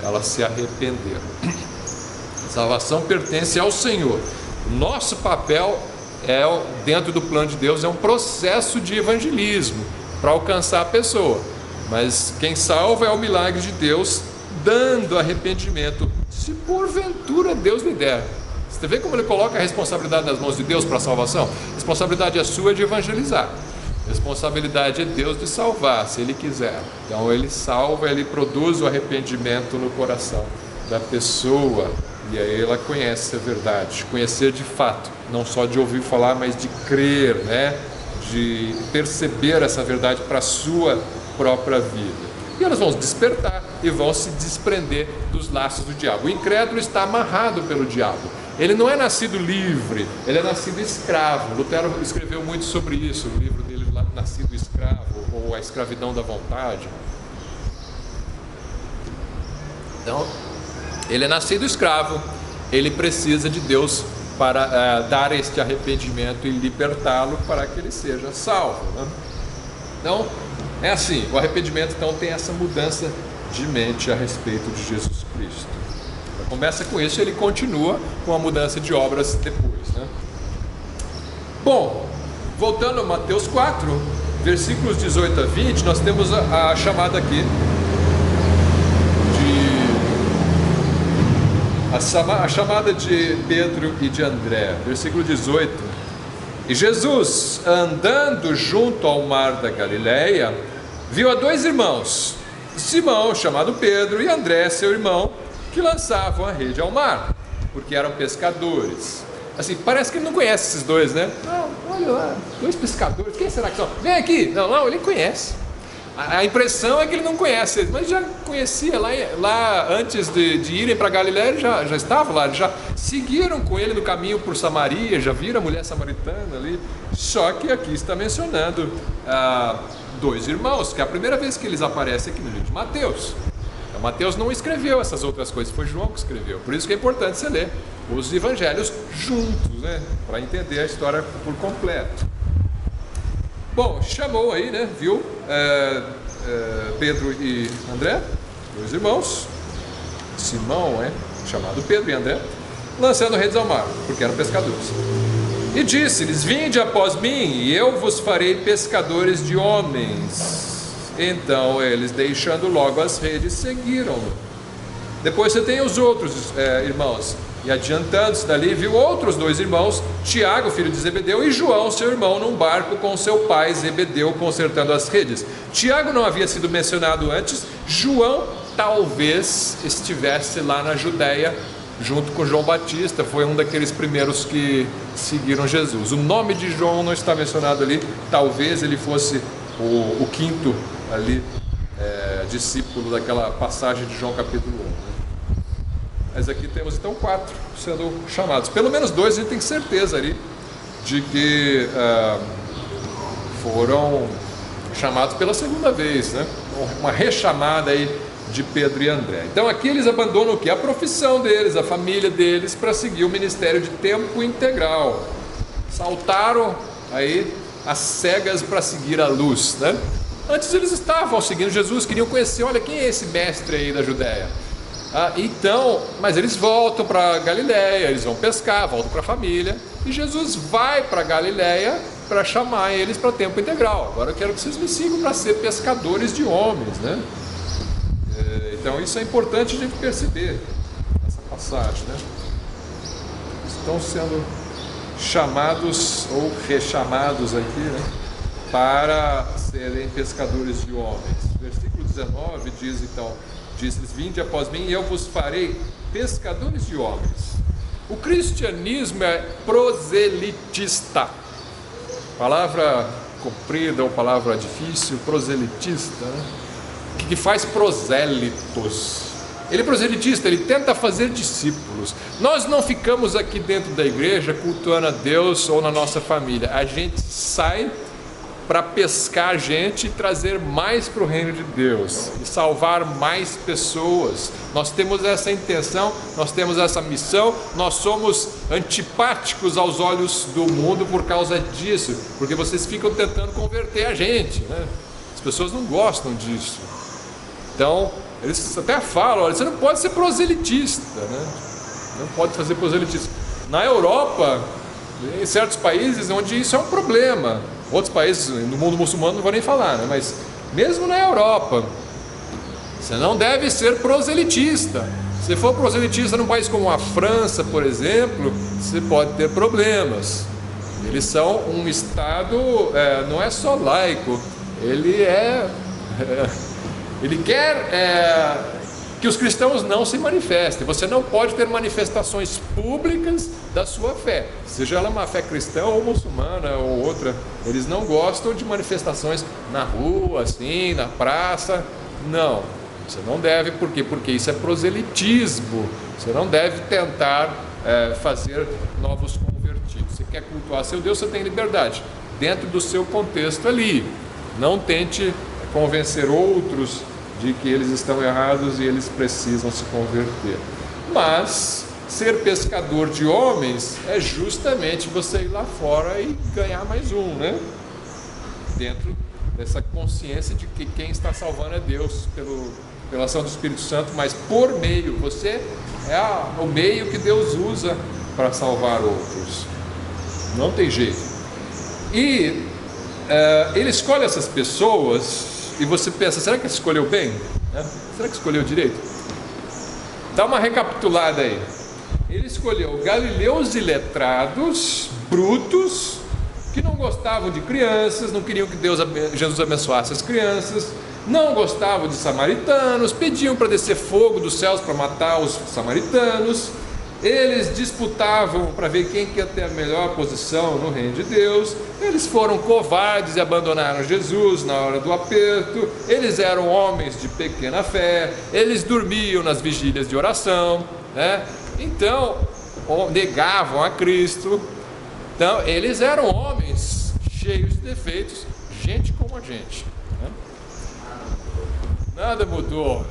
Ela se arrepender. A salvação pertence ao Senhor. Nosso papel dentro do plano de Deus, é um processo de evangelismo para alcançar a pessoa. Mas quem salva é o milagre de Deus, dando arrependimento, se porventura Deus lhe der. Você vê como ele coloca a responsabilidade nas mãos de Deus para a salvação? A responsabilidade é sua de evangelizar, a responsabilidade é Deus de salvar, se Ele quiser. Então ele salva, ele produz o arrependimento no coração da pessoa, e aí ela conhece a verdade, conhecer de fato, não só de ouvir falar, mas de crer, né? De perceber essa verdade para a sua própria vida. E elas vão despertar e vão se desprender dos laços do diabo. O incrédulo está amarrado pelo diabo. Ele não é nascido livre, ele é nascido escravo. Lutero escreveu muito sobre isso, o livro dele, Nascido Escravo, ou A Escravidão da Vontade. Então, ele é nascido escravo, ele precisa de Deus para dar este arrependimento e libertá-lo para que ele seja salvo, né? Então, é assim, o arrependimento então tem essa mudança de mente a respeito de Jesus Cristo. Então, começa com isso e ele continua com a mudança de obras depois, né? Bom, voltando a Mateus 4, versículos 18 a 20, nós temos a chamada aqui a chamada de Pedro e de André, versículo 18. E Jesus, andando junto ao mar da Galileia, viu a dois irmãos, Simão, chamado Pedro, e André, seu irmão, que lançavam a rede ao mar, porque eram pescadores. Assim, parece que ele não conhece esses dois, né? Não, olha lá, dois pescadores, quem será que são? Vem aqui! Não, ele conhece. A impressão é que ele não conhece eles, mas já conhecia lá antes de irem para Galiléia, ele já estava lá, já seguiram com ele no caminho por Samaria, já viram a mulher samaritana ali. Só que aqui está mencionando dois irmãos, que é a primeira vez que eles aparecem aqui no livro de Mateus. Então, Mateus não escreveu essas outras coisas, foi João que escreveu. Por isso que é importante você ler os evangelhos juntos, né, para entender a história por completo. Bom, chamou aí, né? Viu Pedro e André, dois irmãos, Simão, chamado Pedro e André, lançando redes ao mar, porque eram pescadores. E disse-lhes: vinde após mim, e eu vos farei pescadores de homens. Então eles, deixando logo as redes, seguiram-no. Depois você tem os outros irmãos. E adiantando-se dali, viu outros dois irmãos, Tiago, filho de Zebedeu, e João, seu irmão, num barco com seu pai Zebedeu, consertando as redes. Tiago não havia sido mencionado antes. João talvez estivesse lá na Judéia, junto com João Batista, foi um daqueles primeiros que seguiram Jesus. O nome de João não está mencionado ali, talvez ele fosse o quinto ali, discípulo daquela passagem de João capítulo 1, né? Mas aqui temos então 4 sendo chamados. Pelo menos 2 a gente tem certeza ali de que foram chamados pela segunda vez, né? Uma rechamada aí de Pedro e André. Então aqui eles abandonam o quê? A profissão deles, a família deles, para seguir o ministério de tempo integral. Saltaram aí as cegas para seguir a luz, né? Antes eles estavam seguindo Jesus, queriam conhecer, olha, quem é esse mestre aí da Judéia? Então, mas eles voltam para Galiléia, eles vão pescar, voltam para a família, e Jesus vai para Galiléia para chamar eles para tempo integral. Agora eu quero que vocês me sigam para ser pescadores de homens, né? Então isso é importante a gente perceber nessa passagem, né? Estão sendo chamados ou rechamados aqui, né? para serem pescadores de homens. Versículo 19 diz então, diz-lhes: vinde após mim e eu vos farei pescadores de homens. O cristianismo é proselitista. Palavra comprida ou palavra difícil, proselitista, né? Que faz prosélitos. Ele é proselitista, ele tenta fazer discípulos. Nós não ficamos aqui dentro da igreja cultuando a Deus ou na nossa família. A gente sai para pescar gente e trazer mais para o reino de Deus e salvar mais pessoas. Nós temos essa intenção, nós temos essa missão. Nós somos antipáticos aos olhos do mundo por causa disso, porque vocês ficam tentando converter a gente, né? As pessoas não gostam disso. Então eles até falam: olha, você não pode ser proselitista, né? Não pode fazer proselitismo. Na Europa, em certos países onde isso é um problema. Outros países, no mundo muçulmano, não vou nem falar, né? Mas mesmo na Europa, você não deve ser proselitista. Se for proselitista num país como a França, por exemplo, você pode ter problemas. Eles são um Estado, não é só laico, ele quer que os cristãos não se manifestem. Você não pode ter manifestações públicas da sua fé, seja ela uma fé cristã ou muçulmana ou outra. Eles não gostam de manifestações na rua, assim, na praça. Não, você não deve. Por quê? Porque isso é proselitismo. Você não deve tentar fazer novos convertidos. Você quer cultuar seu Deus, você tem liberdade dentro do seu contexto ali. Não tente convencer outros de que eles estão errados e eles precisam se converter. Mas ser pescador de homens é justamente você ir lá fora e ganhar mais um, né? Dentro dessa consciência de que quem está salvando é Deus pela ação do Espírito Santo, mas por meio, você é o meio que Deus usa para salvar outros. Não tem jeito. E ele escolhe essas pessoas. E você pensa: será que ele escolheu bem? Será que escolheu direito? Dá uma recapitulada aí. Ele escolheu galileus iletrados, brutos, que não gostavam de crianças, não queriam que Jesus abençoasse as crianças, não gostavam de samaritanos, pediam para descer fogo dos céus para matar os samaritanos. Eles disputavam para ver quem ia ter a melhor posição no reino de Deus. Eles foram covardes e abandonaram Jesus na hora do aperto. Eles eram homens de pequena fé. Eles dormiam nas vigílias de oração, né? Então, negavam a Cristo. Então, eles eram homens cheios de defeitos, gente como a gente, né? Nada mudou.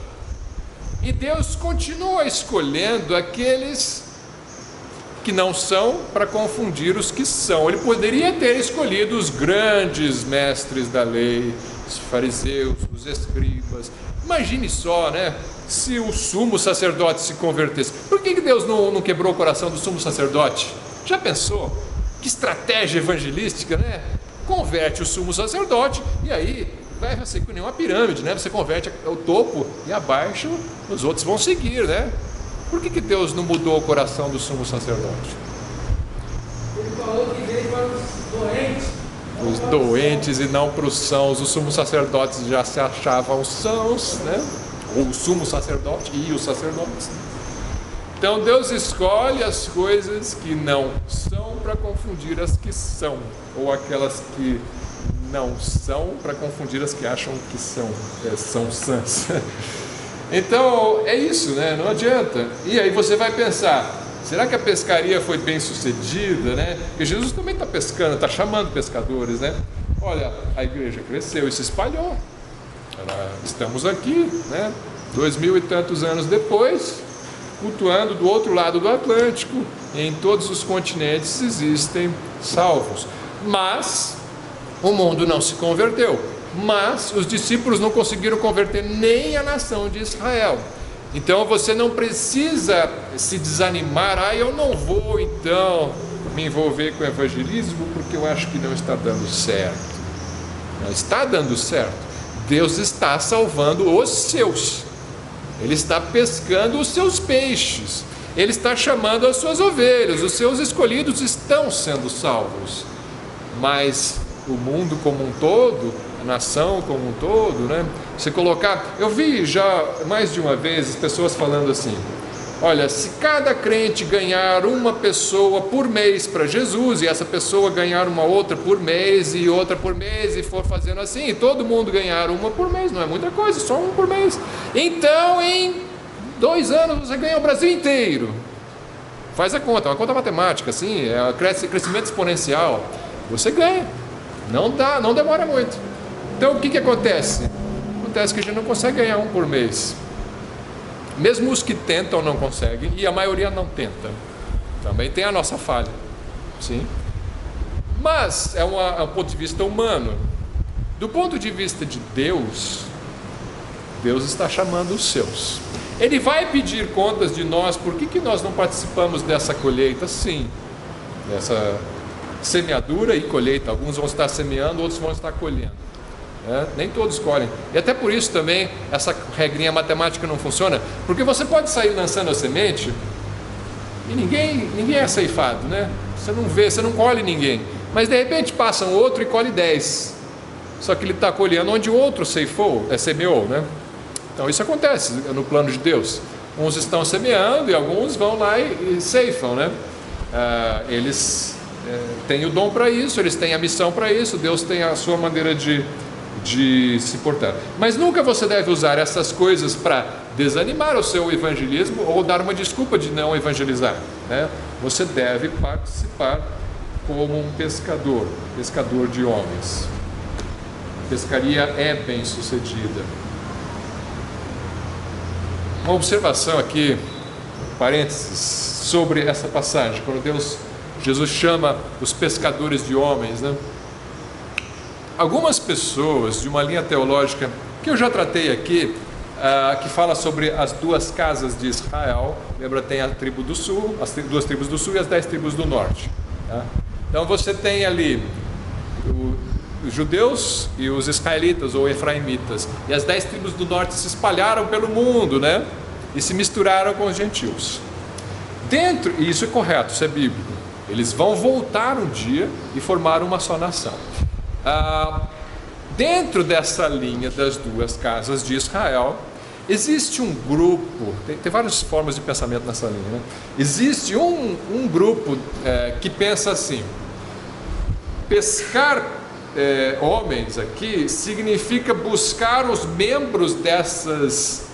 E Deus continua escolhendo aqueles que não são para confundir os que são. Ele poderia ter escolhido os grandes mestres da lei, os fariseus, os escribas. Imagine só, né? Se o sumo sacerdote se convertesse. Por que Deus não quebrou o coração do sumo sacerdote? Já pensou? Que estratégia evangelística, né? Converte o sumo sacerdote e aí vai ser que nem uma pirâmide, né? Você converte o topo e abaixo os outros vão seguir, né? Por que Deus não mudou o coração do sumo sacerdote?
Ele falou que veio para os doentes.
Os doentes e não para os sãos. Os sumos sacerdotes já se achavam sãos, né? Ou o sumo sacerdote e os sacerdotes. Então Deus escolhe as coisas que não são para confundir as que são, ou aquelas que não são para confundir as que acham que são sãs. Então é isso, né? Não adianta. E aí você vai pensar: será que a pescaria foi bem sucedida, né? Porque Jesus também está pescando, está chamando pescadores, né? Olha, a igreja cresceu e se espalhou. Estamos aqui, né? 2000 e tantos anos depois, cultuando do outro lado do Atlântico. Em todos os continentes existem salvos. Mas o mundo não se converteu. Mas os discípulos não conseguiram converter nem a nação de Israel. Então você não precisa se desanimar: eu não vou então me envolver com o evangelismo porque eu acho que não está dando certo. Não está dando certo. Deus está salvando os seus. Ele está pescando os seus peixes. Ele está chamando as suas ovelhas. Os seus escolhidos estão sendo salvos. Mas o mundo como um todo, a nação como um todo, né? Você colocar, eu vi já mais de uma vez as pessoas falando assim: olha, se cada crente ganhar uma pessoa por mês para Jesus, e essa pessoa ganhar uma outra por mês, e outra por mês, e for fazendo assim, e todo mundo ganhar uma por mês, não é muita coisa, só uma por mês. Então, em 2 anos você ganha o Brasil inteiro. Faz a conta, uma conta matemática, assim, é crescimento exponencial. Você ganha, não demora muito. Então, o que acontece? Acontece que a gente não consegue ganhar um por mês. Mesmo os que tentam não conseguem, e a maioria não tenta. Também tem a nossa falha, sim. Mas é um ponto de vista humano. Do ponto de vista de Deus, Deus está chamando os seus. Ele vai pedir contas de nós. Por que nós não participamos dessa colheita? Sim, dessa semeadura e colheita. Alguns vão estar semeando, outros vão estar colhendo. Nem todos colhem. E até por isso também essa regrinha matemática não funciona, porque você pode sair lançando a semente e ninguém é ceifado, né? Você não vê, você não colhe ninguém, mas de repente passa um outro e colhe 10, só que ele está colhendo onde o outro semeou, né? Então isso acontece no plano de Deus. Uns estão semeando e alguns vão lá e ceifam, né? Eles têm o dom para isso, eles têm a missão para isso, Deus tem a sua maneira de se portar. Mas nunca você deve usar essas coisas para desanimar o seu evangelismo ou dar uma desculpa de não evangelizar, né? Você deve participar como um pescador de homens. A pescaria é bem sucedida. Uma observação aqui, parênteses, sobre essa passagem, quando Jesus chama os pescadores de homens, né? Algumas pessoas de uma linha teológica que eu já tratei aqui, que fala sobre as 2 casas de Israel. Lembra, tem a tribo do sul, as 2 tribos do sul e as 10 tribos do norte, tá? Então você tem ali os judeus e os israelitas ou efraimitas, e as 10 tribos do norte se espalharam pelo mundo, né? E se misturaram com os gentios. E isso é correto, isso é bíblico. Eles vão voltar um dia e formar uma só nação. Dentro dessa linha das 2 casas de Israel, existe um grupo, tem várias formas de pensamento nessa linha, né? Existe um grupo que pensa assim: pescar homens aqui significa buscar os membros dessas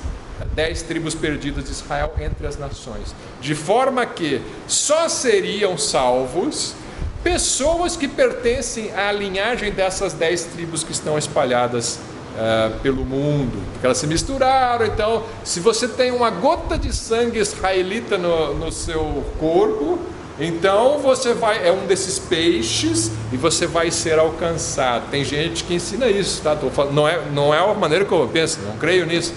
10 tribos perdidas de Israel entre as nações, de forma que só seriam salvos pessoas que pertencem à linhagem dessas 10 tribos que estão espalhadas pelo mundo, porque elas se misturaram. Então, se você tem uma gota de sangue israelita no seu corpo, então você é um desses peixes e você vai ser alcançado. Tem gente que ensina isso, tá? Não é a maneira como eu penso, não creio nisso.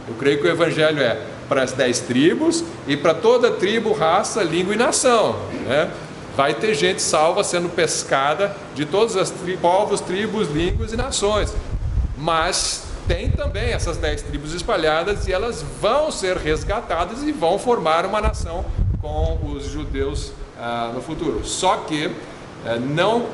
Eu creio que o evangelho é para as 10 tribos e para toda tribo, raça, língua e nação, né? Vai ter gente salva sendo pescada de todas as povos, tribos, línguas e nações. Mas tem também essas 10 tribos espalhadas, e elas vão ser resgatadas e vão formar uma nação com os judeus no futuro. Só que não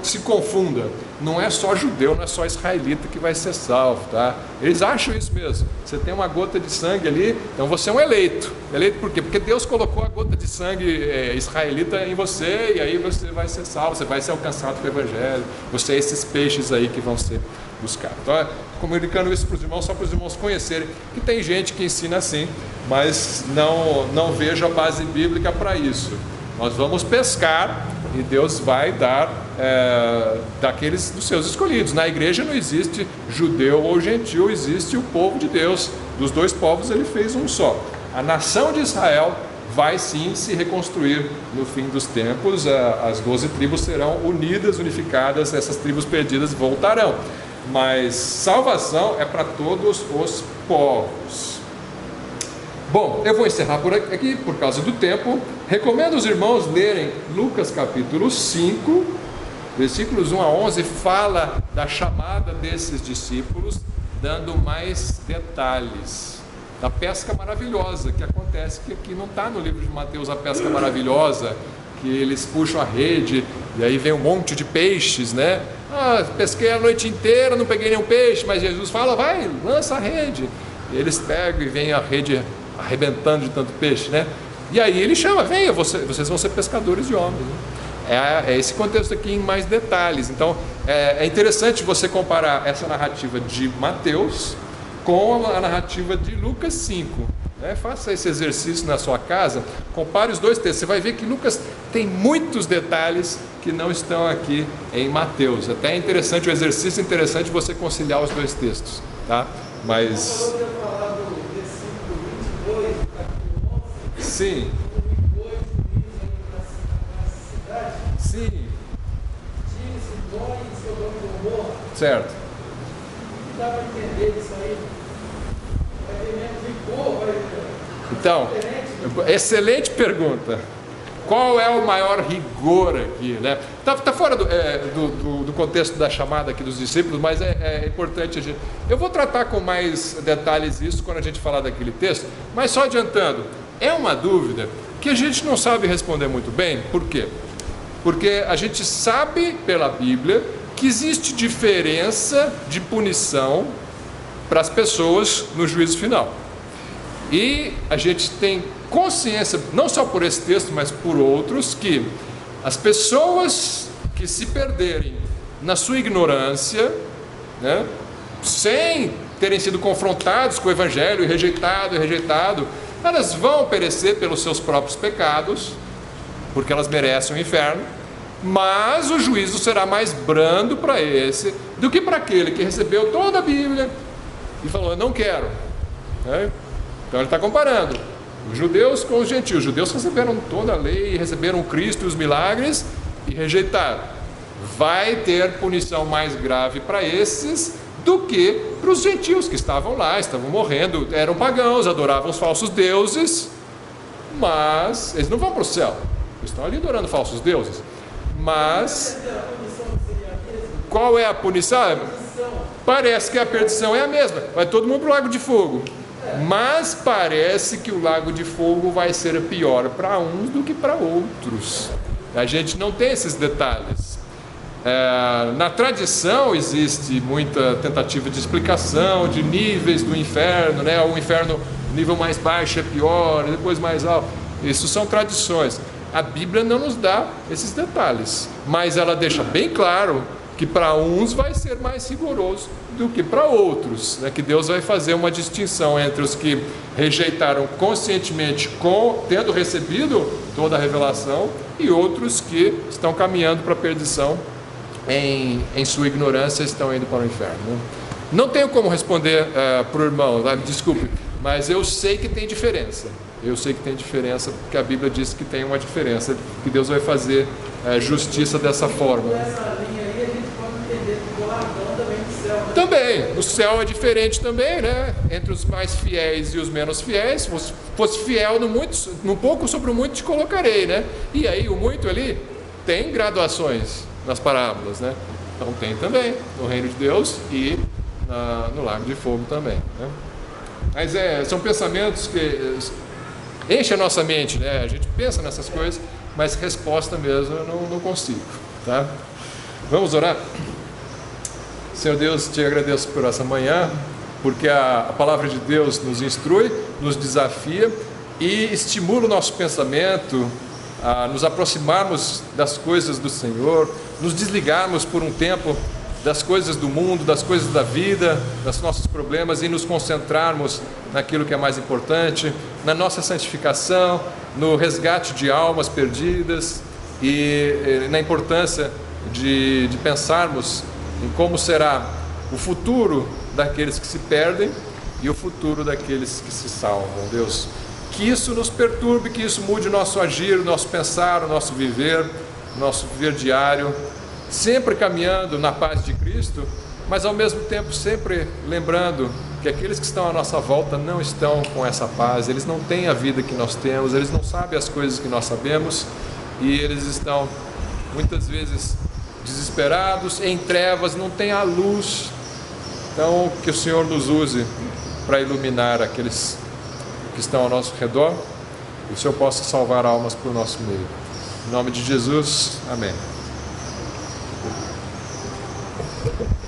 se confunda, não é só judeu, não é só israelita que vai ser salvo, tá? Eles acham isso mesmo. Você tem uma gota de sangue ali, então você é um eleito. Eleito por quê? Porque Deus colocou a gota de sangue israelita em você, e aí você vai ser salvo, você vai ser alcançado pelo evangelho. Você é esses peixes aí que vão ser buscados. Então, comunicando isso para os irmãos, só para os irmãos conhecerem que tem gente que ensina assim, mas não vejo a base bíblica para isso. Nós vamos pescar e Deus vai dar dos seus escolhidos. Na igreja não existe judeu ou gentil, existe o povo de Deus. Dos 2 povos ele fez um só. A nação de Israel vai sim se reconstruir no fim dos tempos. As 12 tribos serão unidas, unificadas, essas tribos perdidas voltarão. Mas salvação é para todos os povos. Bom, eu vou encerrar por aqui, por causa do tempo. Recomendo os irmãos lerem Lucas capítulo 5, versículos 1 a 11, fala da chamada desses discípulos, dando mais detalhes da pesca maravilhosa que acontece, que aqui não está no livro de Mateus, a pesca maravilhosa, que eles puxam a rede e aí vem um monte de peixes, né? Pesquei a noite inteira, não peguei nenhum peixe, mas Jesus fala, vai, lança a rede. E eles pegam e vem a rede arrebentando de tanto peixe, né? E aí ele chama, venha, vocês vão ser pescadores de homens, né? É esse contexto aqui em mais detalhes. Então é interessante você comparar essa narrativa de Mateus com a narrativa de Lucas 5, né? Faça esse exercício na sua casa, compare os dois textos, você vai ver que Lucas tem muitos detalhes que não estão aqui em Mateus. Até é interessante, o exercício é interessante você conciliar os dois textos, tá? Mas... Sim. Sim. Certo.
Dá para entender isso aí?
Então, excelente pergunta. Qual é o maior rigor aqui, né? Tá fora do contexto da chamada aqui dos discípulos, mas é importante a gente... Eu vou tratar com mais detalhes isso quando a gente falar daquele texto, mas só adiantando, é uma dúvida que a gente não sabe responder muito bem. Por quê? Porque a gente sabe pela Bíblia que existe diferença de punição para as pessoas no juízo final. E a gente tem consciência, não só por esse texto, mas por outros, que as pessoas que se perderem na sua ignorância, né, sem terem sido confrontados com o Evangelho e rejeitado, elas vão perecer pelos seus próprios pecados, porque elas merecem o inferno, mas o juízo será mais brando para esse do que para aquele que recebeu toda a Bíblia e falou, eu não quero, né? Então ele está comparando os judeus com os gentios. Os judeus receberam toda a lei, receberam Cristo e os milagres e rejeitaram. Vai ter punição mais grave para esses do que para os gentios que estavam lá, estavam morrendo, eram pagãos, adoravam os falsos deuses, mas eles não vão para o céu, eles estão ali adorando falsos deuses. Mas qual é a punição? Parece que a perdição é a mesma, vai todo mundo para o lago de fogo. Mas parece que o lago de fogo vai ser pior para uns do que para outros. A gente não tem esses detalhes. Na tradição existe muita tentativa de explicação de níveis do inferno, né? O inferno, nível mais baixo é pior, depois mais alto. Isso são tradições. A Bíblia não nos dá esses detalhes, mas ela deixa bem claro que para uns vai ser mais rigoroso do que para outros, né? Que Deus vai fazer uma distinção entre os que rejeitaram conscientemente, tendo recebido toda a revelação, e outros que estão caminhando para a perdição em sua ignorância, estão indo para o inferno, né? Não tenho como responder para o irmão, desculpe, mas eu sei que tem diferença. Eu sei que tem diferença, porque a Bíblia diz que tem uma diferença, que Deus vai fazer justiça dessa forma. Também, o céu é diferente também, né? Entre os mais fiéis e os menos fiéis. Se fosse fiel no pouco, sobre o muito te colocarei, né? E aí o muito ali tem graduações nas parábolas, né? Então tem também no reino de Deus e no lago de fogo também, né? Mas são pensamentos que enchem a nossa mente, né? A gente pensa nessas coisas, mas resposta mesmo eu não consigo, tá? Vamos orar? Senhor Deus, te agradeço por essa manhã, porque a palavra de Deus nos instrui, nos desafia e estimula o nosso pensamento a nos aproximarmos das coisas do Senhor, nos desligarmos por um tempo das coisas do mundo, das coisas da vida, dos nossos problemas e nos concentrarmos naquilo que é mais importante, na nossa santificação, no resgate de almas perdidas e na importância de pensarmos em como será o futuro daqueles que se perdem e o futuro daqueles que se salvam, Deus. Que isso nos perturbe, que isso mude o nosso agir, o nosso pensar, o nosso viver diário, sempre caminhando na paz de Cristo, mas ao mesmo tempo sempre lembrando que aqueles que estão à nossa volta não estão com essa paz, eles não têm a vida que nós temos, eles não sabem as coisas que nós sabemos e eles estão muitas vezes desesperados, em trevas, não tem a luz. Então que o Senhor nos use para iluminar aqueles que estão ao nosso redor e o Senhor possa salvar almas por nosso meio. Em nome de Jesus, amém.